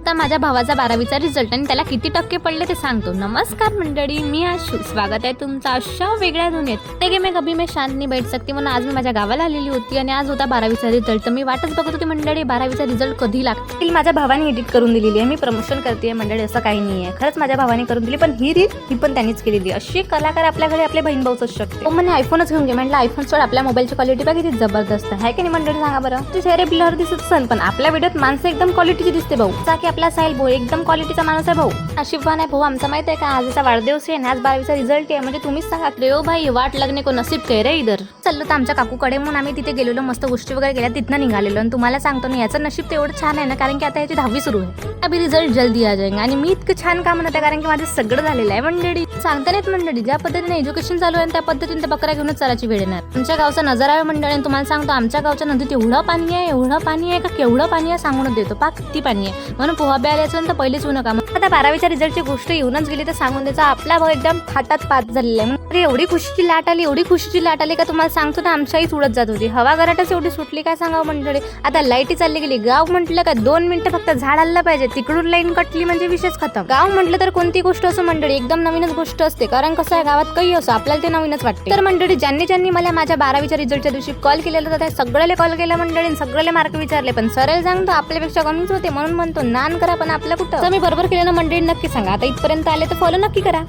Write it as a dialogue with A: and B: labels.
A: आता माझ्या भावाचा 12वीचा रिझल्ट आणि त्याला किती टक्के पडले ते सांगतो। नमस्कार मंडळी, मी आशू, स्वागत आहे तुमचं अशा वेगळ्या दुनियेत। ते मैं कभी मैं शांत नहीं बैठ सकती म्हणून आज मी माझ्या गावाला आलेली होती आणि आज होता 12वीचा रिझल्ट। तर मी वाटच बघत होती मंडळी 12वीचा रिझल्ट कधी लागतील। माझ्या भावाने एडिट करून दिलेली आहे, मी प्रमोशन करते मंडळी, असं काही नाही आहे, खरंच माझ्या भावाने करून दिली, पण ही रील ही पण त्यांनीच केलेली। अशी कलाकार आपल्या घरी आपले बहीण भाऊच शकते। तो म्हणे आयफोनच घेऊन घे, म्हटलं आयफोन सोड, आपल्या मोबाईलची क्वालिटी बघ किती जबरदस्त आहे की नाही मंडळी, सांगा बरं। ते चेहरे ब्लर दिसत असन पण आपल्या व्हिडिओत माणसं एकदम क्वालिटीची दिसते भाऊ, की आपला साहिल भाऊ एकदम क्वालिटीचा माणूस आहे भाऊ। नशीबवान आहे भाऊ आमचा, माहित आहे का, आजचा वाढदिवस आहे, आज 12वीचा रिझल्ट आहे, म्हणजे तुम्हीच सांगा रे ओ भाई, वाट लगने को नसीब कह रे इधर। चाललो तर आमच्या काकूकडे म्हणून आम्ही तिथे गेलेलो, मस्त गोष्टी वगैरे केल्या, तिथनं निघालेलो। आणि तुम्हाला सांगतो ना याचं नशीब तेवढं छान आहे ना, कारण की आता याची 10वी सुरू आहे, अभी रिझल्ट जल्दी आ जाएगा। आणि मी इतकं छान काम म्हणत आहे कारण की माझं सगळं झालेलं आहे मंडळी। सांगता नाहीत मंडळी, ज्या पद्धतीने एज्युकेशन चालू आहे त्या पद्धतीने बकऱ्या घेऊनच चालायची वेळ येणार। आमच्या गावचा नजारा आहे मंडळी, आणि तुम्हाला सांगतो आमच्या गावच्या नदीत एवढं पाणी आहे का केवढं पाणी आहे सांगून देतो, पाक किती पाणी आहे, म्हणून पोहा प्यायलाचं तर पहिलेच येऊ नका। आता 12वीच्या रिझल्टची गोष्ट येऊनच गेली तर सांगून द्यायचा, आपला भाऊ एकदम फाटात पास झालेला आहे। अरे एवढी खुशीची लाट आली का तुम्हाला सांगतो ना, आमच्याही उडत जात होती, हवा घराटच एवढी सुटली काय सांगावं मंडळी। आता लाईटी चालली गेली, गाव म्हटलं का 2 मिनिटं फक्त झाड हल्ला पाहिजे, तिकडून लाईन कटली म्हणजे विशेष खतम। गाव म्हटलं तर कोणती गोष्ट असो मंडळी एकदम नवीनच गोष्ट असते, कारण कसं आहे गावात काही असो आपल्याला ते नवीनच वाटते। तर मंडळी ज्यांनी मला माझ्या 12वीच्या रिझल्टच्या दिवशी कॉल केलेला होता, सगळ्याला कॉल केला मंडळी, सगळ्याला मार्क विचारले, पण सरळ सांगतो आपल्यापेक्षा कमीच होते, म्हणून म्हणतो नान करा पण आपलं कुठं। तर मी बरोबर केलं ना मंडळी, नक्की सांगा। आता इथपर्यंत आले तर फॉलो नक्की करा।